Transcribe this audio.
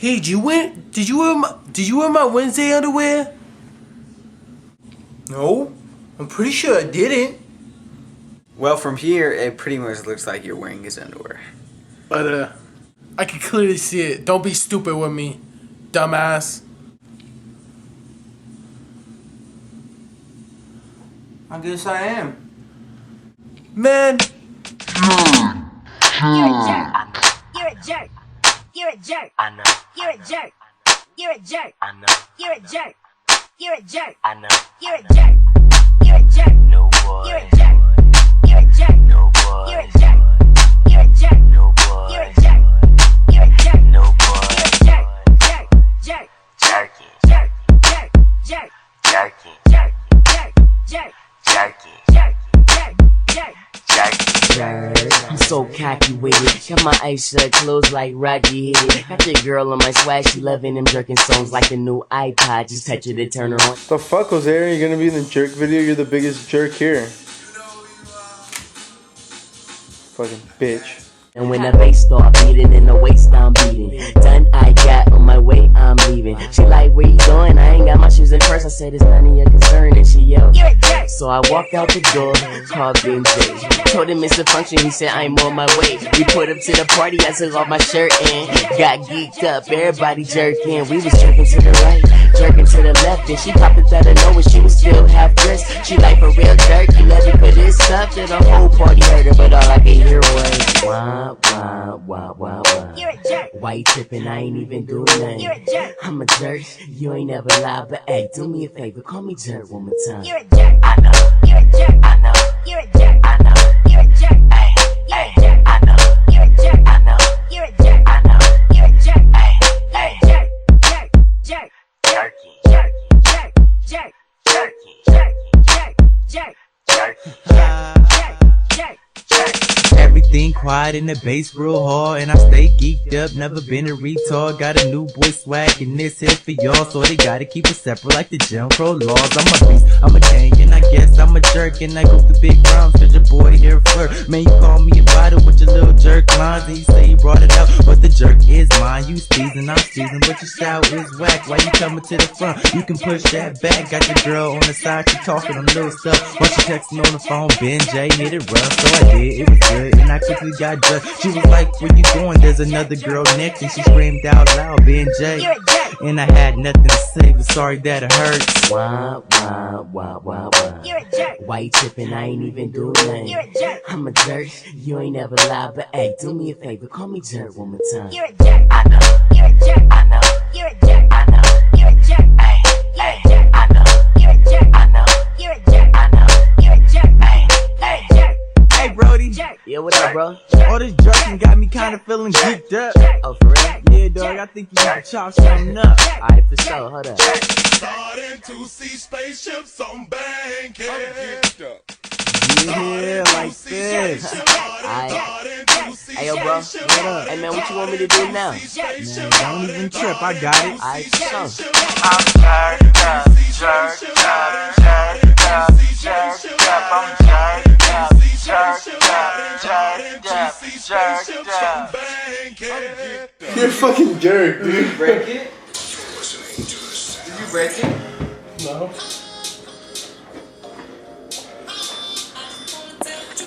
Hey, did you wear my Wednesday underwear? No, I'm pretty sure I didn't. Well, from here, it pretty much looks like you're wearing his underwear. But, I can clearly see it. Don't be stupid with me, dumbass. I guess I am. Man, You're a jerk. You're a jerk. You're a jerk. I know. You're a jerk. You're a jerk. I know. You're a jerk. You're a jerk. I know. You're a jerk. You're a jerk. No boy. You're a jerk. You're a jerk. No boy. You're a jerk. You're a jerk. No boy. You're a jerk. You're a jerk. No boy. You're a jerk. Jerk. Jerk. Jerky. Jerk. Jerk. Jerk. Jerky. Jerk. Jerk. Jerk. Jerky. Jerk. Jerk. Jerk. Jerky. I'm so cocky with it. Got my eyes shut, closed like Rocky hit it. Got your girl on my swag, she loving them jerking songs like the new iPod. Just touch it to turn her on. The fuck, Jose? You're gonna be in the jerk video? You're the biggest jerk here. Fucking bitch. And when the bass start beating and the waist I'm beating, done I got on my way, I'm leaving. She like, where you going? I ain't got my shoes in purse. I said, it's none of your concern, and she yelled. You're a jerk. So I walked out the door, called Ben J. Told him it's a function, he said I'm on my way. We put up to the party, I took off my shirt and got geeked up, everybody jerking. We was jerking to the right, jerking to the left, and she popped it out of nowhere, she was still half dressed. She like, for real jerk, you love me for this stuff. That the whole party heard her, but all I could hear was wah, wah, wah, wah, wah. You're a jerk. Why you tripping? I ain't even do nothing. You're a jerk. I'm a jerk, you ain't never lied, but hey, do me a favor, call me jerk one more time. You're a jerk. I know. You're a jerk. I know. You're a jerk. I know. You're a jerk. Hey. You're a Hey. jerk. I know. You're a jerk. I know. You're a jerk. I know. You're a jerk. Hey. You're Hey. a jerk. Jerk. Jerk. Jerky. Jerk. Jerk. Jerk. Jerky. Jerk. Jerk. Jerk. Jerky. Jerk. Jerk. Everything quiet in the bass real hard, and I stay geeked up, never been a retard. Got a new boy swag and this here for y'all, so they gotta keep it separate like the Jim Crow laws. I'm a beast, I'm a king, and I guess I'm a jerk, and I go through big rounds cause your boy here flirt. Man, you call me about it with your little jerk lines, and you say you brought it up, but the jerk is mine. You squeezing, I'm squeezing, but your shout is whack. Why you coming to the front? You can push that back. Got your girl on the side, she talking on little stuff, while she texting on the phone. Ben J need it rough, so I did, it was good, and I quickly got dressed. She was like, where you going? There's another girl next, and she screamed out loud, Ben J. You're a jerk. And I had nothing to say, but sorry that it hurts. Wah, wah, wah, wah, wah. You're a jerk. Why you tripping? I ain't even do nothing. You're a jerk. I'm a jerk, you ain't never lied, but hey, do me a favor, call me jerk one more time. You're a jerk. I know. You're a jerk. I know. You're a jerk. I know. You're a jerk. Hey. You're Hey. a jerk. I know. You're a jerk. I know. You're a jerk. I know. You're a jerk. Hey. You're Hey. a jerk. Hey, Brody, Jerk. Yeah, what up, bro? all this jerking got me kinda feeling geeked up. Oh, for real? Yeah, dog, I think you gotta chop something up. Alright, for sure, hold up. Starting to see spaceships on Bankhead. Yeah, like this. Alright. Hey, yo, bro, what up? Hey, man, what you want me to do now? Man, don't even trip, I got it. Alright, for sure. I'm jerked up. Jerked up. Jerked up. Jerked up. I'm jerked up. Jerked up. Jerked up. Jerked up. You're a fucking jerk, dude. Break it? Did you break it? no.